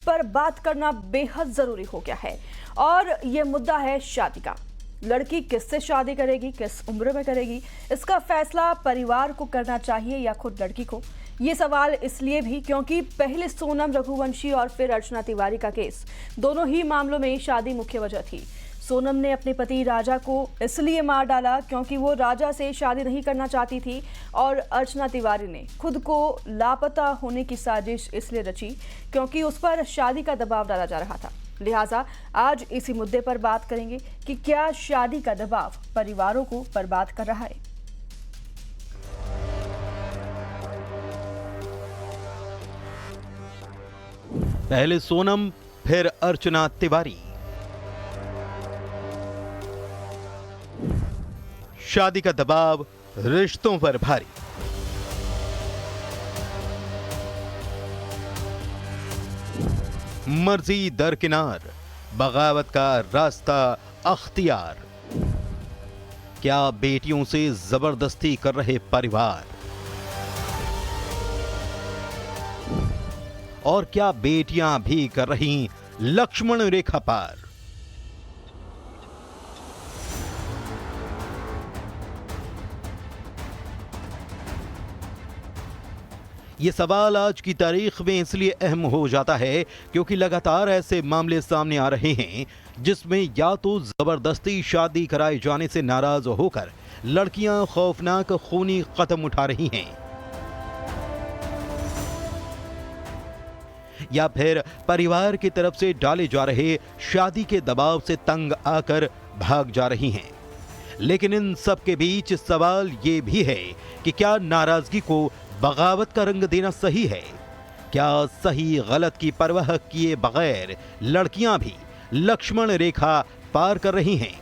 पर बात करना बेहद जरूरी हो गया है और ये मुद्दा है शादी का। लड़की किससे शादी करेगी, किस उम्र में करेगी, इसका फैसला परिवार को करना चाहिए या खुद लड़की को। ये सवाल इसलिए भी क्योंकि पहले सोनम रघुवंशी और फिर अर्चना तिवारी का केस, दोनों ही मामलों में शादी मुख्य वजह थी। सोनम ने अपने पति राजा को इसलिए मार डाला क्योंकि वो राजा से शादी नहीं करना चाहती थी और अर्चना तिवारी ने खुद को लापता होने की साजिश इसलिए रची क्योंकि उस पर शादी का दबाव डाला जा रहा था। लिहाजा आज इसी मुद्दे पर बात करेंगे कि क्या शादी का दबाव परिवारों को बर्बाद कर रहा है। पहले सोनम फिर अर्चना तिवारी। शादी का दबाव रिश्तों पर भारी। मर्जी दरकिनार, बगावत का रास्ता अख्तियार। क्या बेटियों से जबरदस्ती कर रहे परिवार, और क्या बेटियां भी कर रही लक्ष्मण रेखा पार। ये सवाल आज की तारीख में इसलिए अहम हो जाता है क्योंकि लगातार ऐसे मामले सामने आ रहे हैं जिसमें या तो जबरदस्ती शादी कराए जाने से नाराज होकर लड़कियां खौफनाक खूनी कदम उठा रही हैं, या फिर परिवार की तरफ से डाले जा रहे शादी के दबाव से तंग आकर भाग जा रही हैं। लेकिन इन सब के बीच सवाल ये भी है कि क्या नाराजगी को बगावत का रंग देना सही है? क्या सही गलत की परवाह किए बगैर लड़कियां भी लक्ष्मण रेखा पार कर रही हैं?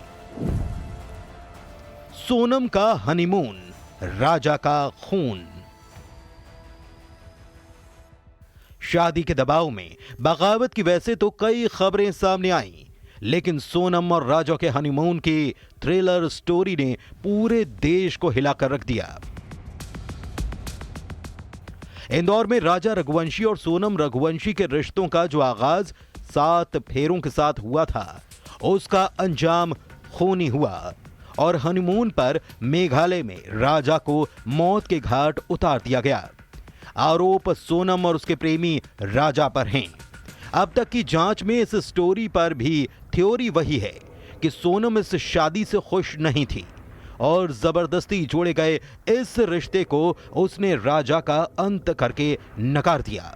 सोनम का हनीमून, राजा का खून। शादी के दबाव में बगावत की वैसे तो कई खबरें सामने आईं, लेकिन सोनम और राजा के हनीमून की थ्रिलर स्टोरी ने पूरे देश को हिलाकर रख दिया। इंदौर में राजा रघुवंशी और सोनम रघुवंशी के रिश्तों का जो आगाज 7 फेरों के साथ हुआ था, उसका अंजाम खूनी हुआ और हनीमून पर मेघालय में राजा को मौत के घाट उतार दिया गया। आरोप सोनम और उसके प्रेमी राजा पर हैं। अब तक की जांच में इस स्टोरी पर भी थ्योरी वही है कि सोनम इस शादी से खुश नहीं थी और जबरदस्ती जोड़े गए इस रिश्ते को उसने राजा का अंत करके नकार दिया।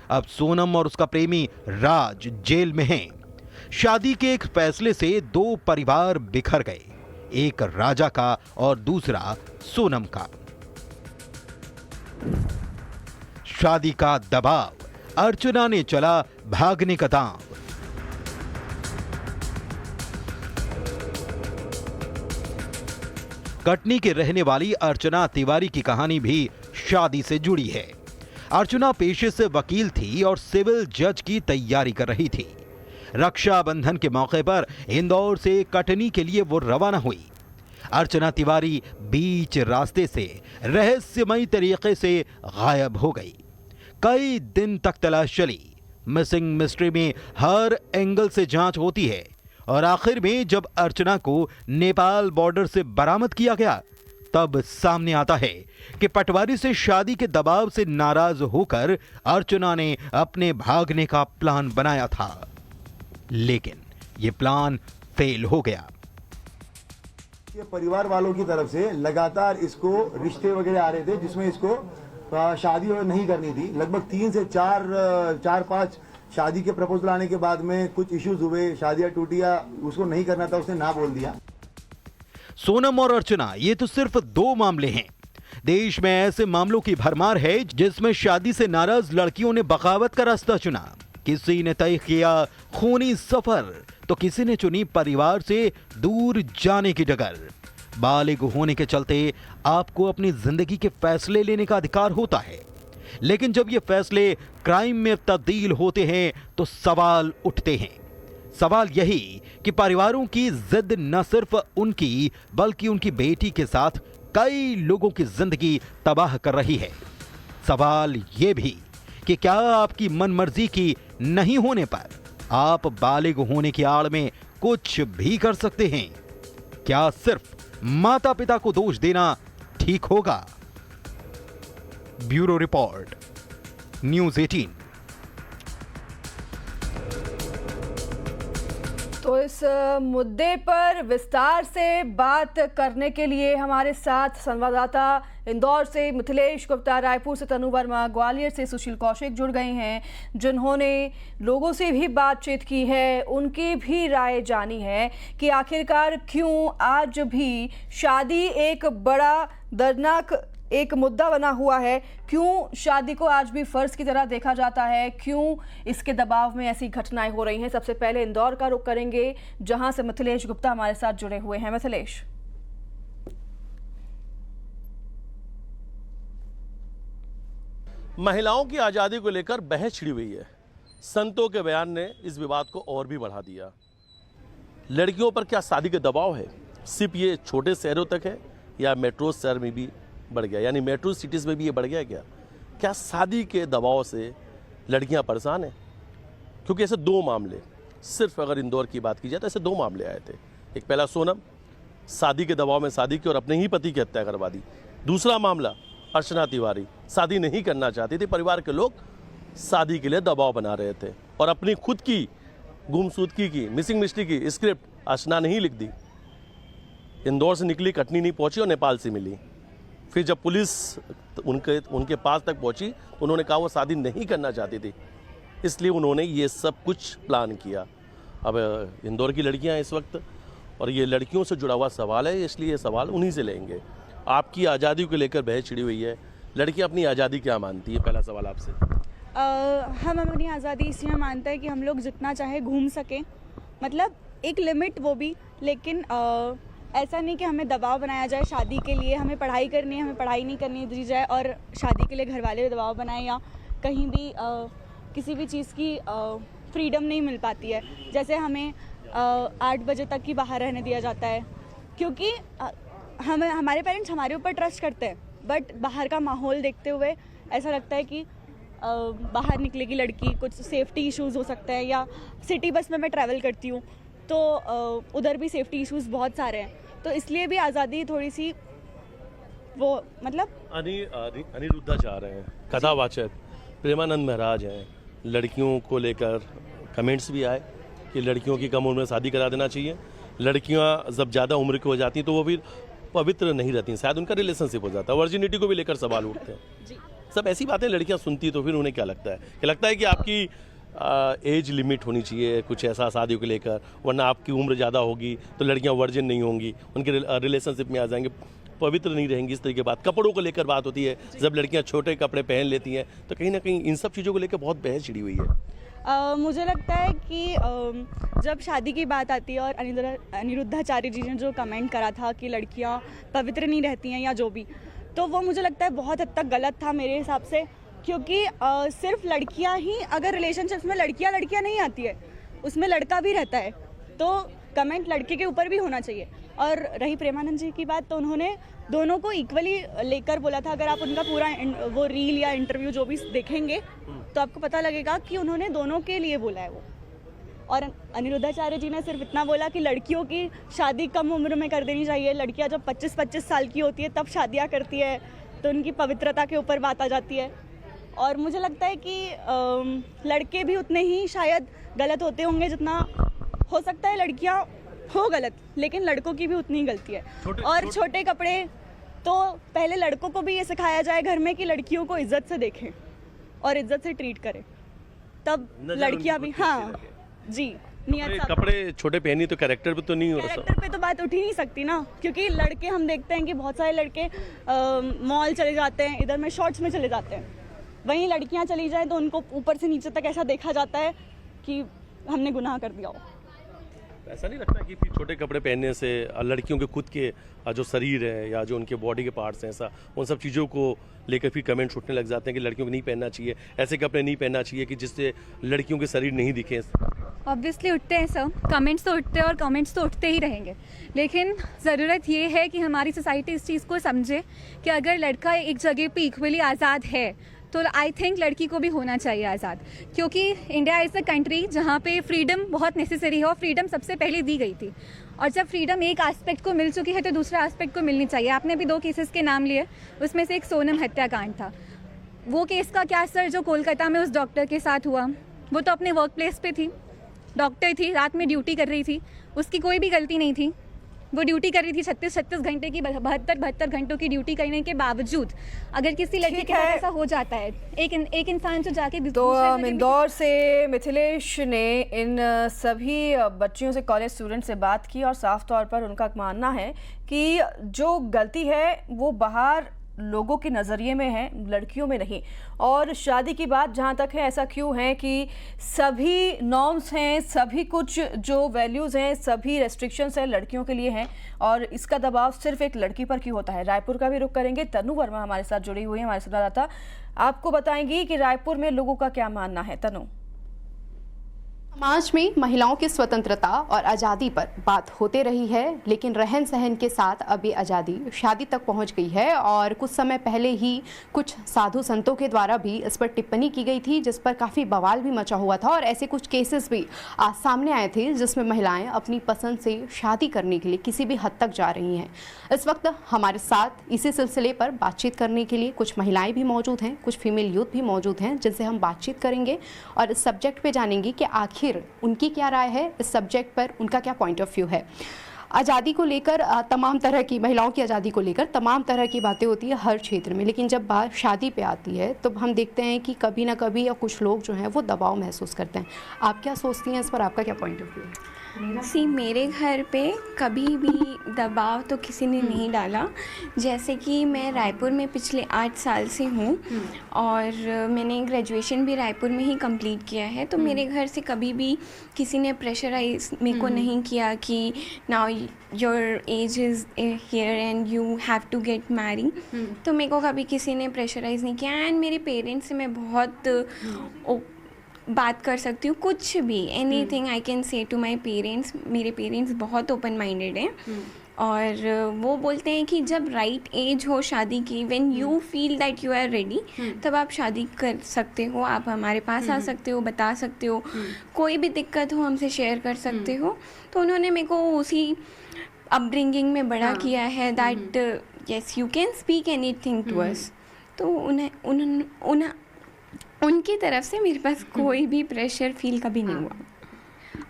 अब सोनम और उसका प्रेमी राज जेल में हैं। शादी के एक फैसले से 2 परिवार बिखर गए, एक राजा का और दूसरा सोनम का। शादी का दबाव, अर्चना ने चला भागने का दांव। कटनी के रहने वाली अर्चना तिवारी की कहानी भी शादी से जुड़ी है। अर्चना पेशे से वकील थी और सिविल जज की तैयारी कर रही थी। रक्षाबंधन के मौके पर इंदौर से कटनी के लिए वो रवाना हुई। अर्चना तिवारी बीच रास्ते से रहस्यमयी तरीके से गायब हो गई। कई दिन तक तलाश चली। मिसिंग मिस्ट्री में हर एंगल से जांच होती है और आखिर में जब अर्चना को नेपाल बॉर्डर से बरामद किया गया, तब सामने आता है कि पटवारी से शादी के दबाव से नाराज होकर अर्चना ने अपने भागने का प्लान बनाया था, लेकिन यह प्लान फेल हो गया। ये परिवार वालों की तरफ से लगातार इसको रिश्ते वगैरह आ रहे थे जिसमें इसको शादी नहीं करनी थी। लगभग 3 से 4-5 शादी के प्रपोजल आने के बाद में कुछ इश्यूज हुए, शादियां टूटी या उसको नहीं करना था, उसने ना बोल दिया। सोनम और अर्चना ये तो सिर्फ 2 मामले हैं। देश में ऐसे मामलों की भरमार है जिसमें शादी से नाराज लड़कियों ने बगावत का रास्ता चुना। किसी ने तय किया खूनी सफर, तो किसी ने चुनी परिवार से दूर जाने की डगर। बालिग होने के चलते आपको अपनी जिंदगी के फैसले लेने का अधिकार होता है, लेकिन जब ये फैसले क्राइम में तब्दील होते हैं तो सवाल उठते हैं। सवाल यही कि परिवारों की जिद न सिर्फ उनकी बल्कि उनकी बेटी के साथ कई लोगों की जिंदगी तबाह कर रही है। सवाल ये भी कि क्या आपकी मनमर्जी की नहीं होने पर आप बालिग होने की आड़ में कुछ भी कर सकते हैं? क्या सिर्फ माता पिता को दोष देना ठीक होगा? Bureau report, news 18। तो इस मुद्दे पर विस्तार से बात करने के लिए हमारे साथ संवाददाता इंदौर से मिथिलेश गुप्ता, रायपुर से तनु वर्मा, ग्वालियर से सुशील कौशिक जुड़ गए हैं, जिन्होंने लोगों से भी बातचीत की है, उनकी भी राय जानी है कि आखिरकार क्यों आज भी शादी एक बड़ा दर्दनाक एक मुद्दा बना हुआ है, क्यों शादी को आज भी फर्ज की तरह देखा जाता है, क्यों इसके दबाव में ऐसी घटनाएं हो रही हैं। सबसे पहले इंदौर का रुख करेंगे, जहां से मिथिलेश गुप्ता हमारे साथ जुड़े हुए हैं। मिथिलेश, महिलाओं की आज़ादी को लेकर बहस छिड़ी हुई है। संतों के बयान ने इस विवाद को और भी बढ़ा दिया। लड़कियों पर क्या शादी का दबाव है? सिर्फ ये छोटे शहरों तक है या मेट्रो शहर में भी बढ़ गया, यानी मेट्रो सिटीज़ में भी ये बढ़ गया क्या? क्या शादी के दबाव से लड़कियां परेशान हैं? क्योंकि ऐसे दो मामले, सिर्फ अगर इंदौर की बात की जाए तो ऐसे दो मामले आए थे। एक पहला सोनम, शादी के दबाव में शादी की और अपने ही पति की हत्या करवा दी। दूसरा मामला अर्चना तिवारी, शादी नहीं करना चाहती थी, परिवार के लोग शादी के लिए दबाव बना रहे थे और अपनी खुद की गुमशुदगी की, मिसिंग मिस्ट्री की स्क्रिप्ट अर्चना नहीं लिख दी। इंदौर से निकली, कटनी नहीं पहुंची और नेपाल से मिली। फिर जब पुलिस उनके पास तक पहुंची तो उन्होंने कहा वो शादी नहीं करना चाहती थी, इसलिए उन्होंने ये सब कुछ प्लान किया। अब इंदौर की लड़कियां इस वक्त, और ये लड़कियों से जुड़ा हुआ सवाल है, इसलिए ये सवाल उन्हीं से लेंगे। आपकी आज़ादी को लेकर बहस छिड़ी हुई है, लड़कियां अपनी आज़ादी क्या मानती है? पहला सवाल आपसे। हम अपनी आज़ादी इसलिए मानते हैं कि हम लोग जितना चाहे घूम सकें, मतलब एक लिमिट वो भी, लेकिन ऐसा नहीं कि हमें दबाव बनाया जाए शादी के लिए। हमें पढ़ाई करनी है, हमें पढ़ाई नहीं करनी दी जाए और शादी के लिए घर वाले दबाव बनाएं, या कहीं भी किसी भी चीज़ की फ्रीडम नहीं मिल पाती है। जैसे हमें 8 बजे तक ही बाहर रहने दिया जाता है, क्योंकि हमारे पेरेंट्स हमारे ऊपर ट्रस्ट करते हैं, बट बाहर का माहौल देखते हुए ऐसा लगता है कि बाहर निकलेगी लड़की, कुछ सेफ्टी इश्यूज़ हो सकते हैं। या सिटी बस में मैं ट्रैवल करती हूँ तो उधर भी सेफ्टी इश्यूज़ बहुत सारे हैं, तो इसलिए भी आज़ादी थोड़ी सी वो मतलब अनिरुद्धाचार्य हैं, कथावाचक प्रेमानंद महाराज हैं, लड़कियों को लेकर कमेंट्स भी आए कि लड़कियों की कम उम्र में शादी करा देना चाहिए। लड़कियां जब ज़्यादा उम्र की हो जाती हैं तो वो भी पवित्र नहीं रहती, शायद उनका रिलेशनशिप हो जाता है। वर्जिनिटी को भी लेकर सवाल उठते हैं। सब ऐसी बातें लड़कियां सुनती तो फिर उन्हें क्या लगता है? लगता है कि आपकी एज लिमिट होनी चाहिए कुछ ऐसा शादियों को लेकर, वरना आपकी उम्र ज़्यादा होगी तो लड़कियां वर्जिन नहीं होंगी, उनके रिलेशनशिप में आ जाएंगे, पवित्र नहीं रहेंगी। इस तरीके की बात कपड़ों को लेकर बात होती है, जब लड़कियां छोटे कपड़े पहन लेती हैं तो कहीं ना कहीं इन सब चीज़ों को लेकर बहुत बहस छिड़ी हुई है। मुझे लगता है कि जब शादी की बात आती है और अनिरुद्धाचार्य जी ने जो कमेंट करा था कि लड़कियां पवित्र नहीं रहती हैं या जो भी, तो वो मुझे लगता है बहुत हद तक गलत था मेरे हिसाब से, क्योंकि सिर्फ लड़कियां ही अगर रिलेशनशिप्स में लड़कियां नहीं आती है, उसमें लड़का भी रहता है, तो कमेंट लड़के के ऊपर भी होना चाहिए। और रही प्रेमानंद जी की बात, तो उन्होंने दोनों को इक्वली लेकर बोला था। अगर आप उनका पूरा वो रील या इंटरव्यू जो भी देखेंगे तो आपको पता लगेगा कि उन्होंने दोनों के लिए बोला है वो। और अनिरुद्धाचार्य जी ने सिर्फ इतना बोला कि लड़कियों की शादी कम उम्र में कर देनी चाहिए। लड़कियां जब 25-25 साल की होती है तब शादियां करती है, तो उनकी पवित्रता के ऊपर बात आ जाती है। और मुझे लगता है कि लड़के भी उतने ही शायद गलत होते होंगे जितना हो सकता है लड़कियां हो गलत, लेकिन लड़कों की भी उतनी गलती है। छोटे कपड़े, तो पहले लड़कों को भी ये सिखाया जाए घर में कि लड़कियों को इज्जत से देखें और इज्जत से ट्रीट करें, तब लड़कियां भी, हाँ जी, नियत। कपड़े छोटे पहनी तो कैरेक्टर पे तो नहीं हो रहा, कैरेक्टर पे तो बात उठ ही नहीं सकती ना, क्योंकि लड़के हम देखते हैं कि बहुत सारे लड़के मॉल चले जाते हैं, इधर में शॉर्ट्स में चले जाते हैं, वहीं लड़कियां चली जाएं तो उनको ऊपर से नीचे तक ऐसा देखा जाता है कि हमने गुनाह कर दिया हो। ऐसा नहीं लगता कि छोटे कपड़े पहनने से लड़कियों के खुद के जो शरीर है या जो उनके बॉडी के पार्ट्स हैं, ऐसा उन सब चीज़ों को लेकर फिर कमेंट्स उठने लग जाते हैं कि लड़कियों को नहीं पहनना चाहिए, ऐसे कपड़े नहीं पहनना चाहिए कि जिससे लड़कियों के शरीर नहीं दिखे? ऑब्वियसली उठते हैं सब, कमेंट्स तो उठते हैं और कमेंट्स तो उठते ही रहेंगे, लेकिन ज़रूरत ये है कि हमारी सोसाइटी इस चीज़ को समझे कि अगर लड़का एक जगह पे इक्वली आज़ाद है तो आई थिंक लड़की को भी होना चाहिए आज़ाद, क्योंकि इंडिया इज़ अ कंट्री जहाँ पे फ्रीडम बहुत नेसेसरी है और फ्रीडम सबसे पहले दी गई थी। और जब फ्रीडम एक एस्पेक्ट को मिल चुकी है तो दूसरा एस्पेक्ट को मिलनी चाहिए। आपने भी 2 केसेस के नाम लिए, उसमें से एक सोनम हत्याकांड था। वो केस का क्या असर जो कोलकाता में उस डॉक्टर के साथ हुआ, वो तो अपने वर्क प्लेस पे थी, डॉक्टर थी, रात में ड्यूटी कर रही थी, उसकी कोई भी गलती नहीं थी। वो ड्यूटी कर रही थी 36 घंटे की, 72 घंटों की ड्यूटी करने के बावजूद अगर किसी लड़की के साथ ऐसा हो जाता है, एक इंसान जो जाके तो इंदौर से मिथिलेश ने इन सभी बच्चियों से, कॉलेज स्टूडेंट से बात की और साफ तौर पर उनका मानना है कि जो गलती है वो बाहर लोगों के नज़रिए में है, लड़कियों में नहीं। और शादी की बात जहाँ तक है, ऐसा क्यों है कि सभी नॉर्म्स हैं, सभी कुछ जो वैल्यूज़ हैं, सभी रेस्ट्रिक्शंस हैं लड़कियों के लिए हैं, और इसका दबाव सिर्फ एक लड़की पर क्यों होता है। रायपुर का भी रुख करेंगे। तनु वर्मा हमारे साथ जुड़ी हुई है, हमारे संवाददाता, आपको बताएंगी कि रायपुर में लोगों का क्या मानना है। तनु, समाज में महिलाओं की स्वतंत्रता और आज़ादी पर बात होते रही है, लेकिन रहन सहन के साथ अब ये आज़ादी शादी तक पहुंच गई है। और कुछ समय पहले ही कुछ साधु संतों के द्वारा भी इस पर टिप्पणी की गई थी, जिस पर काफ़ी बवाल भी मचा हुआ था। और ऐसे कुछ केसेस भी आज सामने आए थे जिसमें महिलाएं अपनी पसंद से शादी करने के लिए किसी भी हद तक जा रही हैं। इस वक्त हमारे साथ इसी सिलसिले पर बातचीत करने के लिए कुछ महिलाएँ भी मौजूद हैं, कुछ फीमेल यूथ भी मौजूद हैं, जिनसे हम बातचीत करेंगे और इस सब्जेक्ट पर जानेंगे कि आखिर उनकी क्या राय है, इस सब्जेक्ट पर उनका क्या पॉइंट ऑफ व्यू है। आज़ादी को लेकर तमाम तरह की, महिलाओं की आज़ादी को लेकर तमाम तरह की बातें होती है हर क्षेत्र में, लेकिन जब बात शादी पे आती है तो हम देखते हैं कि कभी ना कभी या कुछ लोग जो हैं वो दबाव महसूस करते हैं। आप क्या सोचती हैं इस पर, आपका क्या पॉइंट ऑफ व्यू है? मेरे घर पे कभी भी दबाव तो किसी ने नहीं डाला। जैसे कि मैं रायपुर में पिछले 8 साल से हूँ और मैंने ग्रेजुएशन भी रायपुर में ही कंप्लीट किया है, तो मेरे घर से कभी भी किसी ने प्रेशराइज मेरे को नहीं किया कि now your age is here and you have to get marry. तो मेरे को कभी किसी ने प्रेशराइज नहीं किया। एंड मेरे पेरेंट्स से मैं बहुत बात कर सकती हूँ, कुछ भी, anything I can say to my parents. मेरे पेरेंट्स बहुत ओपन माइंडेड हैं और वो बोलते हैं कि जब राइट एज हो शादी की, when you feel that you are ready, तब आप शादी कर सकते हो, आप हमारे पास आ सकते हो, बता सकते हो, कोई भी दिक्कत हो हमसे शेयर कर सकते हो। तो उन्होंने मेरे को उसी अपब्रिंगिंग में बड़ा किया है that yes you can speak anything to us. तो उनकी तरफ से मेरे पास कोई भी प्रेशर फील कभी नहीं हुआ।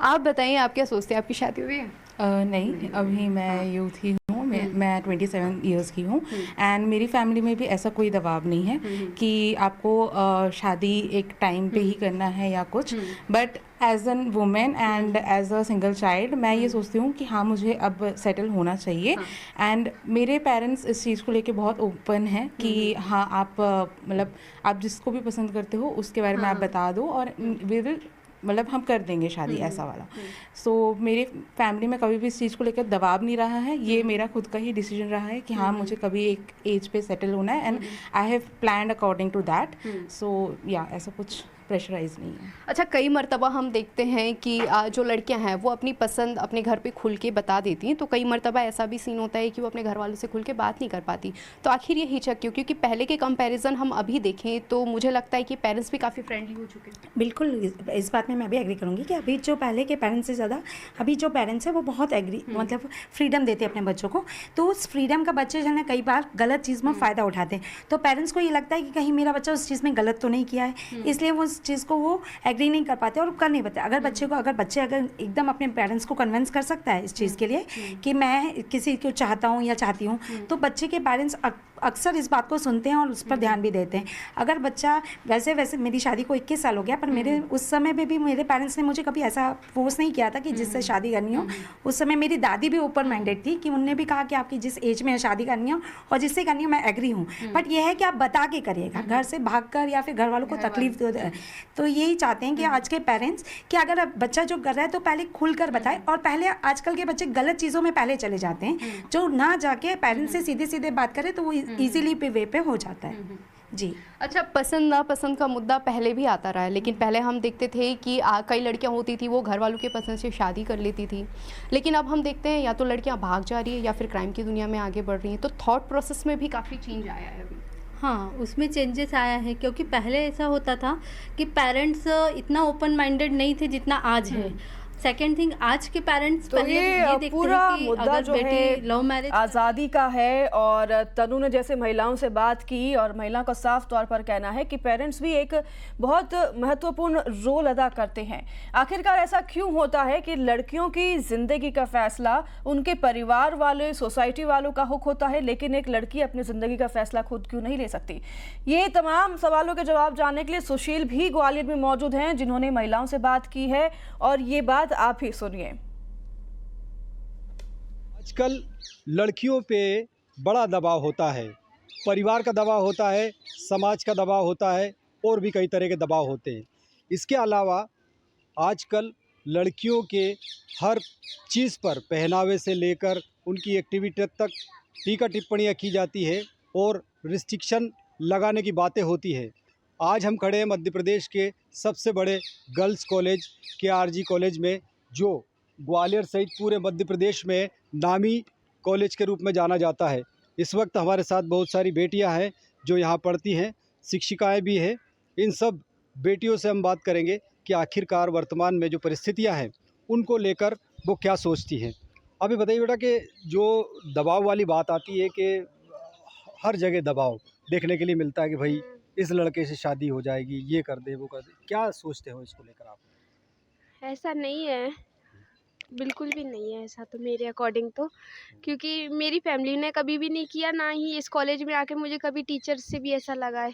आप बताइए, आप क्या सोचते हैं, आपकी शादी हुई है? नहीं, अभी मैं यूथ ही हूँ, मैं 27 इयर्स की हूँ एंड मेरी फैमिली में भी ऐसा कोई दबाव नहीं है कि आपको शादी एक टाइम पे ही करना है या कुछ। But as an women and as a single child मैं ये सोचती हूँ कि हाँ, मुझे अब सेटल होना चाहिए। एंड मेरे पेरेंट्स इस चीज़ को लेके बहुत ओपन हैं कि हाँ, आप मतलब आप जिसको भी पसंद करते हो उसके बारे में आप बता दो और वी विल, मतलब हम कर देंगे शादी, ऐसा वाला। सो मेरे फैमिली में कभी भी इस चीज़ को लेकर दबाव नहीं रहा है। ये मेरा खुद का ही डिसीजन रहा है कि हाँ, मुझे कभी एक एज पे सेटल होना है and I have planned according to that. So या ऐसा कुछ प्रेशराइज नहीं है। अच्छा, कई मर्तबा हम देखते हैं कि जो लड़कियां हैं वो अपनी पसंद अपने घर पे खुल के बता देती हैं, तो कई मर्तबा ऐसा भी सीन होता है कि वो अपने घर वालों से खुल के बात नहीं कर पाती। तो आखिर ये हिचक क्यों? क्योंकि पहले के कंपैरिजन हम अभी देखें तो मुझे लगता है कि पेरेंट्स भी काफ़ी फ्रेंडली हो चुके हैं। बिल्कुल, इस बात में मैं भी एग्री करूँगी कि अभी जो पहले के पेरेंट्स से ज़्यादा अभी जो पेरेंट्स हैं वो बहुत मतलब फ्रीडम देते हैं अपने बच्चों को। तो उस फ्रीडम का बच्चे जो है कई बार गलत चीज़ में फ़ायदा उठाते हैं। तो पेरेंट्स को ये लगता है कि कहीं मेरा बच्चा उस चीज़ में गलत तो नहीं किया है, इसलिए वो उस चीज़ को वो एग्री नहीं कर पाते और कर नहीं पाते। अगर बच्चे अगर एकदम अपने पेरेंट्स को कन्विंस कर सकता है इस चीज़ के लिए कि मैं किसी को चाहता हूँ या चाहती हूँ, तो बच्चे के पेरेंट्स अक्सर इस बात को सुनते हैं और उस पर ध्यान भी देते हैं। अगर बच्चा वैसे मेरी शादी को 21 साल हो गया, पर मेरे उस समय में भी मेरे पेरेंट्स ने मुझे कभी ऐसा फोर्स नहीं किया था कि जिससे शादी करनी हो। उस समय मेरी दादी भी ओपन माइंडेड थी कि उनने भी कहा कि आपकी जिस एज में शादी करनी हो और जिससे करनी हो मैं एग्री हूँ, बट यह है कि आप बता के करिएगा, घर से भागकर या फिर घर वालों को तकलीफ। तो यही चाहते हैं कि आज के पेरेंट्स कि अगर बच्चा जो कर रहा है तो पहले खुलकर बताए। और पहले आजकल के बच्चे गलत चीज़ों में पहले चले जाते हैं, जो ना जाके पेरेंट्स से सीधे सीधे बात करें तो वो इजीली वे पे हो जाता है। जी, अच्छा, पसंद नापसंद का मुद्दा पहले भी आता रहा है, लेकिन पहले हम देखते थे कि कई लड़कियां होती थी वो घर वालों के पसंद से शादी कर लेती थी, लेकिन अब हम देखते हैं या तो लड़कियां भाग जा रही है या फिर क्राइम की दुनिया में आगे बढ़ रही हैं। तो थॉट प्रोसेस में भी काफ़ी चेंज आया है अभी। हाँ, उसमें चेंजेस आया है क्योंकि पहले ऐसा होता था कि पेरेंट्स इतना ओपन माइंडेड नहीं थे जितना आज है। सेकेंड थिंग, आज के पेरेंट्स तो पहले ये देखते पूरा हैं कि मुद्दा अगर जो है बेटी लव मैरिज आज़ादी का है। और तनु ने जैसे महिलाओं से बात की और महिला का साफ तौर पर कहना है कि पेरेंट्स भी एक बहुत महत्वपूर्ण रोल अदा करते हैं। आखिरकार ऐसा क्यों होता है कि लड़कियों की जिंदगी का फैसला उनके परिवार वाले, सोसाइटी वालों का हक होता है, लेकिन एक लड़की अपनी जिंदगी का फैसला खुद क्यों नहीं ले सकती? ये तमाम सवालों के जवाब जानने के लिए सुशील भी ग्वालियर में मौजूद हैं, जिन्होंने महिलाओं से बात की है और ये बात आप ही सुनिए। आजकल लड़कियों पे बड़ा दबाव होता है, परिवार का दबाव होता है, समाज का दबाव होता है और भी कई तरह के दबाव होते हैं। इसके अलावा आजकल लड़कियों के हर चीज़ पर, पहनावे से लेकर उनकी एक्टिविटी तक टीका टिप्पणियाँ की जाती है और रिस्ट्रिक्शन लगाने की बातें होती है। आज हम खड़े हैं मध्य प्रदेश के सबसे बड़े गर्ल्स कॉलेज KRG कॉलेज में, जो ग्वालियर सहित पूरे मध्य प्रदेश में नामी कॉलेज के रूप में जाना जाता है। इस वक्त हमारे साथ बहुत सारी बेटियां हैं जो यहाँ पढ़ती हैं, शिक्षिकाएं भी हैं। इन सब बेटियों से हम बात करेंगे कि आखिरकार वर्तमान में जो परिस्थितियां हैं उनको लेकर वो क्या सोचती हैं। अभी बताइए बेटा कि जो दबाव वाली बात आती है कि हर जगह दबाव देखने के लिए मिलता है कि भाई इस लड़के से शादी हो जाएगी, ये कर दे, वो कर दे, क्या सोचते हो इसको लेकर आप? ऐसा नहीं है, बिल्कुल भी नहीं है ऐसा तो मेरे अकॉर्डिंग तो, क्योंकि मेरी फैमिली ने कभी भी नहीं किया, ना ही इस कॉलेज में आके मुझे कभी टीचर से भी ऐसा लगा है,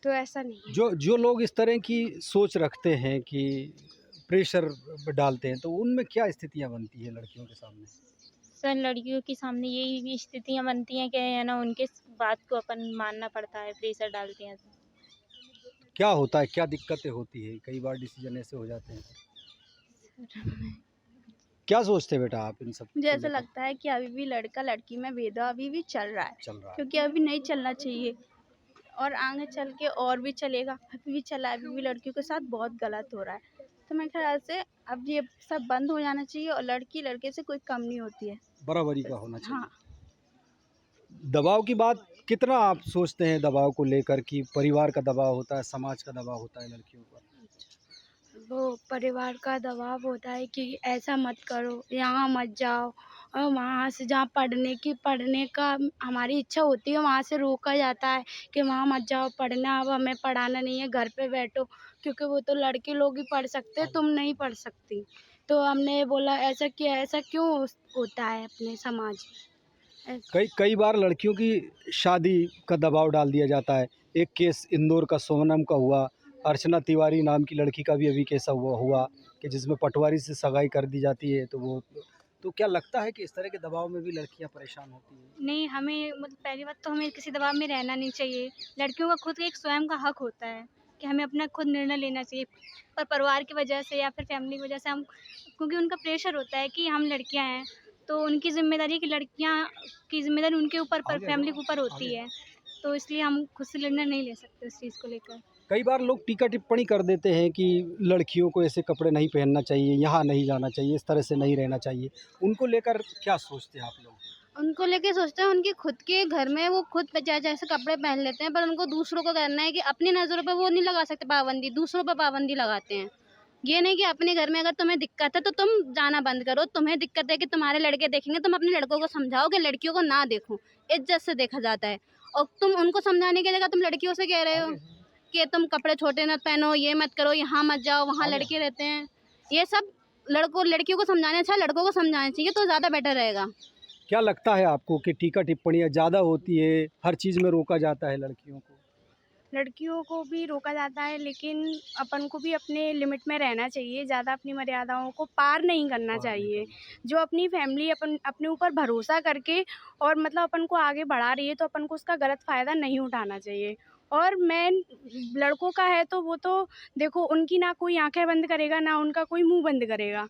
तो ऐसा नहीं है। जो लोग इस तरह की सोच रखते हैं कि प्रेशर डालते हैं, तो उनमें क्या स्थितियां बनती है लड़कियों के सामने? सर, लड़कियों के सामने यही स्थितियां बनती हैं कि है ना, उनके बात को अपन मानना पड़ता है, प्रेशर डालते हैं तो। क्या होता है, क्या दिक्कतें होती है? कई बार डिसीजन ऐसे हो जाते हैं। क्या सोचते हैं बेटा आप इन सब? मुझे ऐसा लगता है कि अभी भी लड़का लड़की में भेदभाव अभी भी चल रहा है, क्योंकि अभी नहीं चलना चाहिए और आगे चल के और भी चलेगा। अभी भी चला, अभी भी लड़कियों के साथ बहुत गलत हो रहा है, तो मेरे ख्याल से अब ये सब बंद हो जाना चाहिए और लड़की लड़के से कोई कम नहीं होती है, बराबरी का होना चाहिए। हाँ। दबाव की बात कितना आप सोचते हैं दबाव को लेकर, कि परिवार का दबाव होता है, समाज का दबाव होता है लड़कियों पर? वो परिवार का दबाव होता है कि ऐसा मत करो, यहाँ मत जाओ, और वहाँ से जहाँ पढ़ने का हमारी इच्छा होती है वहाँ से रोका जाता है कि वहाँ मत जाओ पढ़ना, अब हमें पढ़ाना नहीं है, घर पे बैठो, क्योंकि वो तो लड़के लोग ही पढ़ सकते हैं, तुम नहीं पढ़ सकती। तो हमने बोला ऐसा क्यों होता है अपने समाज में। कई बार लड़कियों की शादी का दबाव डाल दिया जाता है। एक केस इंदौर का सोनम का हुआ, अर्चना तिवारी नाम की लड़की का भी अभी केस हुआ कि जिसमें पटवारी से सगाई कर दी जाती है। तो क्या लगता है कि इस तरह के दबाव में भी लड़कियां परेशान होती हैं? नहीं, हमें मतलब पहली बात तो हमें किसी दबाव में रहना नहीं चाहिए। लड़कियों का खुद का एक स्वयं का हक होता है कि हमें अपना खुद निर्णय लेना चाहिए, पर परिवार की वजह से या फिर फैमिली की वजह से हम, क्योंकि उनका प्रेशर होता है कि हम लड़कियां हैं तो उनकी जिम्मेदारी की लड़कियां की जिम्मेदारी उनके ऊपर, पर फैमिली के ऊपर होती है, तो इसलिए हम खुद से निर्णय नहीं ले सकते उस चीज़ को लेकर। कई बार लोग टीका टिप्पणी कर देते हैं कि लड़कियों को ऐसे कपड़े नहीं पहनना चाहिए, यहाँ नहीं जाना चाहिए, इस तरह से नहीं रहना चाहिए। उनको लेकर क्या सोचते हैं आप लोग? उनको लेके सोचते हैं उनके खुद के घर में वो खुद जैसे कपड़े पहन लेते हैं, पर उनको दूसरों को करना है कि अपनी नज़रों पे वो नहीं लगा सकते पाबंदी, दूसरों पे पाबंदी लगाते हैं। ये नहीं कि अपने घर में अगर तुम्हें दिक्कत है तो तुम जाना बंद करो, तुम्हें दिक्कत है कि तुम्हारे लड़के देखेंगे, तुम अपने लड़कों को समझाओ कि लड़कियों को ना देखो, इज्जत से देखा जाता है। और तुम उनको समझाने की जगह तुम लड़कियों से कह रहे हो कि तुम कपड़े छोटे मत पहनो, ये मत करो, यहाँ मत जाओ, वहाँ लड़के रहते हैं। ये सब लड़कियों को समझाने अच्छा लड़कों को समझाना चाहिए तो ज़्यादा बेटर रहेगा। क्या लगता है आपको कि टीका टिप्पणियाँ ज़्यादा होती है, हर चीज़ में रोका जाता है लड़कियों को? लड़कियों को भी रोका जाता है, लेकिन अपन को भी अपने लिमिट में रहना चाहिए, ज़्यादा अपनी मर्यादाओं को पार नहीं करना चाहिए। जो अपनी फैमिली अपने ऊपर भरोसा करके और मतलब अपन को आगे बढ़ा रही है तो अपन को उसका गलत फ़ायदा नहीं उठाना चाहिए। और मेन लड़कों का है तो वो तो देखो, उनकी ना कोई आंखें बंद करेगा ना उनका कोई मुंह बंद करेगा,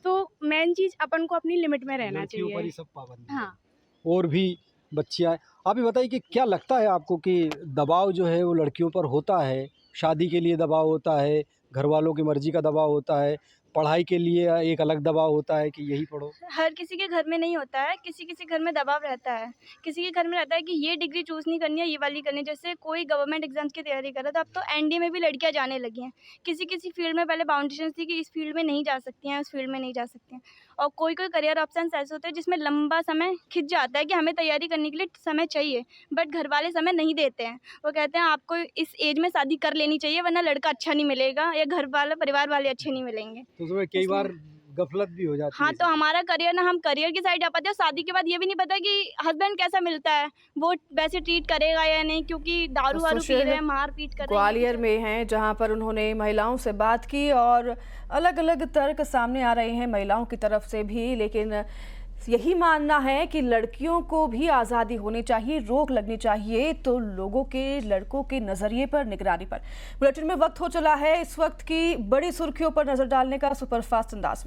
तो मेन चीज़ अपन को अपनी लिमिट में रहना लड़कियों पर ही चाहिए। सब पाबंदी। हाँ। और भी बच्चियाँ, आप ही बताइए कि क्या लगता है आपको कि दबाव जो है वो लड़कियों पर होता है? शादी के लिए दबाव होता है, घर वालों की मर्ज़ी का दबाव होता है, पढ़ाई के लिए एक अलग दबाव होता है कि यही पढ़ो। हर किसी के घर में नहीं होता है, किसी किसी घर में दबाव रहता है। किसी के घर में रहता है कि ये डिग्री चूज़ नहीं करनी है, ये वाली करनी है। जैसे कोई गवर्नमेंट एग्जाम्स की तैयारी कर रहा था, अब तो एनडीए में भी लड़कियां जाने लगी हैं। किसी किसी फील्ड में पहले बाउंडेशन थी कि इस फील्ड में नहीं जा सकती हैं, उस फील्ड में नहीं जा सकती हैं। और कोई कोई करियर ऑप्शन ऐसे होते हैं जिसमें लंबा समय खिंच जाता है कि हमें तैयारी करने के लिए समय चाहिए, बट घर वाले समय नहीं देते हैं। वो कहते हैं आपको इस एज में शादी कर लेनी चाहिए वरना लड़का अच्छा नहीं मिलेगा या घर वाला परिवार वाले अच्छे नहीं मिलेंगे। तो उसमें कई बार गफलत भी हो जाती है। हाँ, तो हमारा करियर ना, हम करियर की साइड जा पाते हैं। शादी के बाद ये भी नहीं पता कि हस्बैंड कैसा मिलता है, वो वैसे ट्रीट करेगा या नहीं, क्योंकि दारू वारू पी रहे हैं, मारपीट कर रहे हैं। ग्वालियर में हैं जहां पर उन्होंने महिलाओं से बात की और अलग अलग तर्क सामने आ रहे हैं महिलाओं की तरफ से भी, लेकिन यही मानना है कि लड़कियों को भी आज़ादी होनी चाहिए, रोक लगनी चाहिए तो लोगों के, लड़कों के नज़रिए पर, निगरानी पर। बुलेटिन में वक्त हो चला है इस वक्त की बड़ी सुर्खियों पर नजर डालने का सुपरफास्ट अंदाज में।